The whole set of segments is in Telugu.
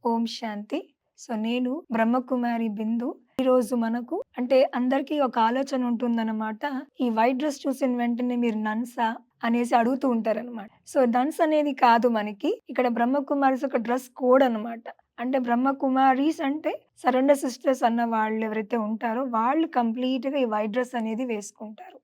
ఓం శాంతి. నేను బ్రహ్మకుమారి బిందు. ఈరోజు మనకు అంటే అందరికీ ఒక ఆలోచన ఉంటుందన్నమాట. ఈ వైట్ డ్రెస్ చూసిన వెంటనే మీరు నన్సా అనేసి అడుగుతూ ఉంటారనమాట. నన్స్ అనేది కాదు మనకి. ఇక్కడ బ్రహ్మకుమారీస్ ఒక డ్రెస్ కోడ్ అనమాట. అంటే బ్రహ్మకుమారీస్ అంటే సరెండర్ సిస్టర్స్ అన్న వాళ్ళు ఎవరైతే ఉంటారో వాళ్ళు కంప్లీట్‌గా ఈ వైట్ డ్రెస్ అనేది వేసుకుంటారు.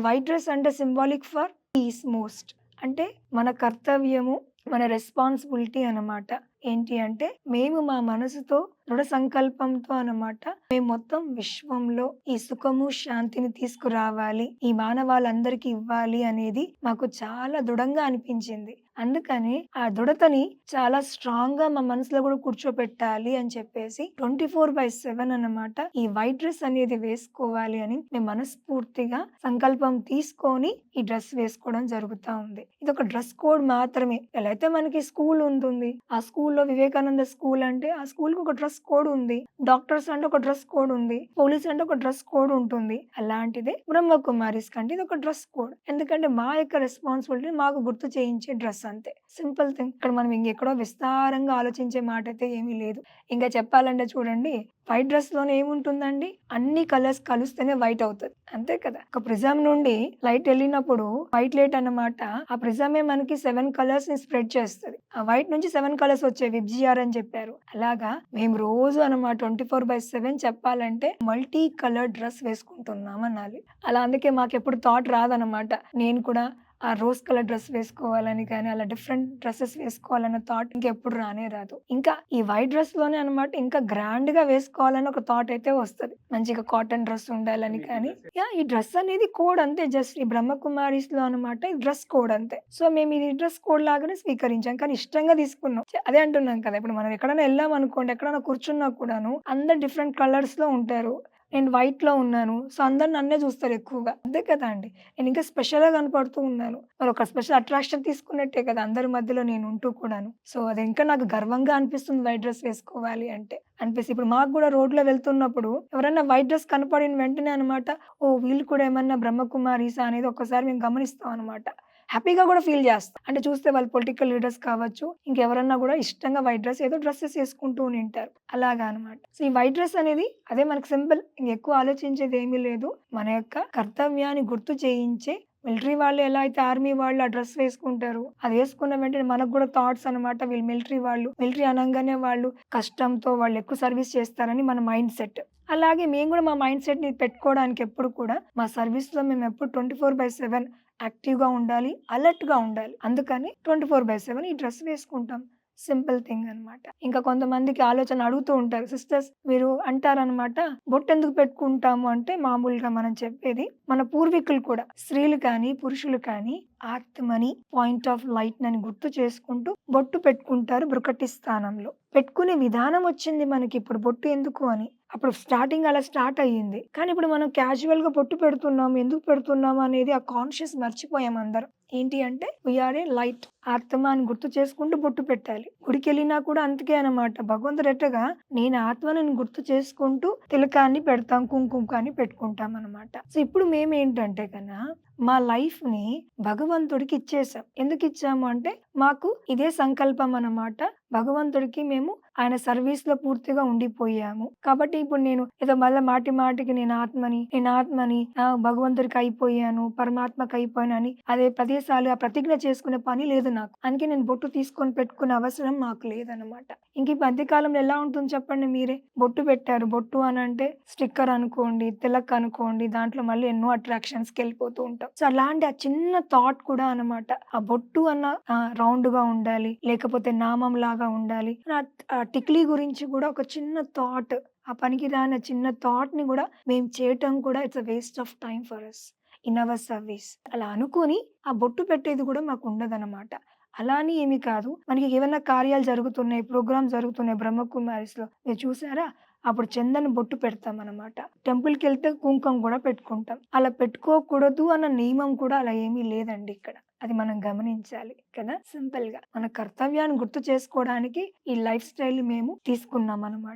వైట్ డ్రెస్ అంటే సింబాలిక్ ఫర్ పీస్ మోస్ట్. అంటే మన కర్తవ్యము, మన రెస్పాన్సిబిలిటీ అన్నమాట. ఏంటి అంటే మేము మా మనసుతో దృఢ సంకల్పంతో అన్నమాట మేము మొత్తం విశ్వంలో ఈ సుఖము శాంతిని తీసుకురావాలి, ఈ మానవాళందరికీ ఇవ్వాలి అనేది మాకు చాలా దృఢంగా అనిపించింది. అందుకని ఆ దృఢతని చాలా స్ట్రాంగ్ గా మా మనసులో కూడా కూర్చోపెట్టాలి అని చెప్పేసి 24/7 అన్నమాట ఈ వైట్ డ్రెస్ అనేది వేసుకోవాలి అని మేము మనస్ఫూర్తిగా సంకల్పం తీసుకొని ఈ డ్రెస్ వేసుకోవడం జరుగుతా ఉంది. ఇది ఒక డ్రెస్ కోడ్ మాత్రమే. ఎలా అయితే మనకి స్కూల్ ఉంటుంది, ఆ స్కూల్లో వివేకానంద స్కూల్ అంటే ఆ స్కూల్ కి ఒక డ్రెస్ కోడ్ ఉంది, డాక్టర్స్ అంటే ఒక డ్రెస్ కోడ్ ఉంది, పోలీస్ అంటే ఒక డ్రెస్ కోడ్ ఉంటుంది. అలాంటిదే బ్రహ్మకుమారిస్ కంటే ఇది ఒక డ్రెస్ కోడ్. ఎందుకంటే మా యొక్క రెస్పాన్సిబిలిటీ మాకు గుర్తు చేయించే డ్రెస్ అంతే. Simple thing. ఇక్కడ మనం ఇంకెక్కడో విస్తారంగా ఆలోచించే మాట అయితే ఏమీ లేదు. ఇంకా చెప్పాలంటే చూడండి, వైట్ డ్రెస్ లోనే ఏముంటుందండి, అన్ని కలర్స్ కలిస్తేనే వైట్ అవుతుంది, అంతే కదా. ఒక ప్రిజం నుండి లైట్ వెళ్ళినప్పుడు వైట్ లైట్ అన్నమాట, ఆ ప్రిజమే మనకి 7 కలర్స్ ని స్ప్రెడ్ చేస్తుంది. ఆ వైట్ నుంచి 7 కలర్స్ వచ్చాయి, విబ్జిఆర్ అని చెప్పారు. అలాగా మేము రోజు అన్నమాట 24/7 చెప్పాలంటే మల్టీ కలర్ డ్రెస్ వేసుకుంటున్నాం అనాలి. అలా అందుకే మాకు ఎప్పుడు థాట్ రాదనమాట నేను కూడా ఆ రోజ్ కలర్ డ్రెస్ వేసుకోవాలని కానీ అలా డిఫరెంట్ డ్రెస్సెస్ వేసుకోవాలన్న థాట్ ఇంకెప్పుడు రానే రాదు. ఇంకా ఈ వైట్ డ్రెస్ లోనే అనమాట ఇంకా గ్రాండ్ గా వేసుకోవాలని ఒక థాట్ అయితే వస్తుంది, మంచిగా కాటన్ డ్రెస్ ఉండాలని. కానీ ఈ డ్రెస్ అనేది కోడ్ అంతే, జస్ట్ ఈ బ్రహ్మకుమారీస్ లో అనమాట ఈ డ్రెస్ కోడ్ అంతే. మేము ఇది డ్రెస్ కోడ్ లాగానే స్వీకరించాం, కానీ ఇష్టంగా తీసుకున్నాం. అదే అంటున్నాం కదా, ఇప్పుడు మనం ఎక్కడైనా వెళ్ళాం అనుకోండి, ఎక్కడైనా కూర్చున్నా కూడాను అందరు డిఫరెంట్ కలర్స్ లో ఉంటారు. నేను వైట్ లో ఉన్నాను, అందరు నన్నే చూస్తారు ఎక్కువగా, అంతే కదా అండి. నేను ఇంకా స్పెషల్ గా కనపడుతూ ఉన్నాను, మరి ఒక స్పెషల్ అట్రాక్షన్ తీసుకున్నట్టే కదా అందరి మధ్యలో నేను ఉంటూ కూడాను. అది ఇంకా నాకు గర్వంగా అనిపిస్తుంది వైట్ డ్రెస్ వేసుకోవాలి అంటే అనిపిస్తుంది. ఇప్పుడు మాకు కూడా రోడ్ లో వెళ్తున్నప్పుడు ఎవరైనా వైట్ డ్రెస్ కనపడిన వెంటనే అనమాట, ఓ వీళ్ళు కూడా ఏమన్నా బ్రహ్మకుమారీసా అనేది ఒక్కసారి మేము గమనిస్తాం అనమాట. హ్యాపీగా కూడా ఫీల్ చేస్తాం. అంటే చూస్తే వాళ్ళు పొలిటికల్ లీడర్స్ కావచ్చు, ఇంకెవరన్నా కూడా ఇష్టంగా వైట్ డ్రెస్ ఏదో డ్రెస్సెస్ వేసుకుంటూ ఉంటారు, అలాగా అనమాట. ఈ వైట్ డ్రెస్ అనేది అదే మనకు సింపుల్, ఇంకెక్కువ ఆలోచించేది ఏమీ లేదు. మన యొక్క కర్తవ్యాన్ని గుర్తు చేయించే మిలిటరీ వాళ్ళు ఎలా అయితే ఆర్మీ వాళ్ళు ఆ డ్రెస్ వేసుకుంటారు, అది వేసుకున్న వెంటనే మనకు కూడా థాట్స్ అనమాట, వీళ్ళు మిలిటరీ వాళ్ళు, మిలిటరీ అనగానే వాళ్ళు కష్టంతో వాళ్ళు ఎక్కువ సర్వీస్ చేస్తారని మన మైండ్ సెట్. అలాగే మేము కూడా మా మైండ్ సెట్ ని పెట్టుకోవడానికి ఎప్పుడు కూడా మా సర్వీస్ లో మేము ఎప్పుడు 24/7 యాక్టివ్ గా ఉండాలి, అలర్ట్ గా ఉండాలి. అందుకని 24/7 ఈ డ్రెస్ వేసుకుంటాం. సింపుల్ థింగ్ అన్నమాట. ఇంకా కొంతమందికి ఆలోచన అడుగుతూ ఉంటారు, సిస్టర్స్ మీరు అంటారనమాట, బొట్టెందుకు పెట్టుకుంటాము అంటే మామూలుగా మనం చెప్పేది, మన పూర్వీకులు కూడా స్త్రీలు కానీ పురుషులు కానీ ఆత్మని, పాయింట్ ఆఫ్ లైట్ అని గుర్తు చేసుకుంటూ బొట్టు పెట్టుకుంటారు. బ్రుకటి స్థానంలో పెట్టుకునే విధానం వచ్చింది మనకి ఇప్పుడు, బొట్టు ఎందుకు అని. అప్పుడు స్టార్టింగ్ అలా స్టార్ట్ అయ్యింది, కానీ ఇప్పుడు మనం క్యాజువల్ గా బొట్టు పెడుతున్నాము, ఎందుకు పెడుతున్నాము అనేది ఆ కాన్షియస్ మర్చిపోయాం అందరం. ఏంటి అంటే వీఆర్ ఏ లైట్, ఆత్మ అని గుర్తు చేసుకుంటూ బొట్టు పెట్టాలి. గుడికి వెళ్ళినా కూడా అంతకే అనమాట, భగవంతుడు ఎట్టగా నేను ఆత్మని గుర్తు చేసుకుంటూ తిలకాన్ని పెడతాం, కుంకుమకాన్ని పెట్టుకుంటాం అనమాట. ఇప్పుడు మేమేంటంటే కన్నా మా లైఫ్ ని భగవంతుడికి ఇచ్చేసాం. ఎందుకు ఇచ్చాము అంటే మాకు ఇదే సంకల్పం అన్నమాట, భగవంతుడికి మేము ఆయన సర్వీస్ లో పూర్తిగా ఉండిపోయాము. కాబట్టి ఇప్పుడు నేను ఏదో మళ్ళీ మాటి మాటికి నేను ఆత్మని భగవంతుడికి అయిపోయాను, పరమాత్మకి అయిపోయాను అని అదే ప్రదేశాలు ఆ ప్రతిజ్ఞ చేసుకునే పని లేదు నాకు. అందుకే నేను బొట్టు తీసుకొని పెట్టుకునే అవసరం మాకు లేదనమాట. ఇంక ఈ మధ్యకాలంలో ఎలా ఉంటుంది చెప్పండి మీరే. బొట్టు పెట్టారు, బొట్టు అని అంటే స్టిక్కర్ అనుకోండి, తిలక్ అనుకోండి, దాంట్లో మళ్ళీ ఎన్నో అట్రాక్షన్స్ కి వెళ్ళిపోతూ ఉంటాం. అలాంటి ఆ చిన్న థాట్ కూడా అనమాట, ఆ బొట్టు అన్న రౌండ్ గా ఉండాలి, లేకపోతే నామం లాగా ఉండాలి. ఆ టిక్లీ గురించి కూడా ఒక చిన్న థాట్, ఆ పనికి రాని చిన్న థాట్ ని కూడా మేము చేయటం కూడా it's a waste of time for us in our service. అలా అనుకుని ఆ బొట్టు పెట్టేది కూడా మాకు ఉండదన్నమాట. అలా అని ఏమి కాదు, మనకి ఏమైనా కార్యాలు జరుగుతున్నాయి, ప్రోగ్రామ్స్ జరుగుతున్నాయి బ్రహ్మకుమారిస్ లో, మీరు చూసారా, అప్పుడు చందన్ బొట్టు పెడతాం అనమాట. టెంపుల్ కి వెళ్తే కుంకుమ కూడా పెట్టుకుంటాం. అలా పెట్టుకోకూడదు అన్న నియమం కూడా అలా ఏమీ లేదండి ఇక్కడ. అది మనం గమనించాలి కదా. సింపుల్ గా మన కర్తవ్యాన్ని గుర్తు చేసుకోవడానికి ఈ లైఫ్ స్టైల్ మేము తీసుకున్నాం అనమాట.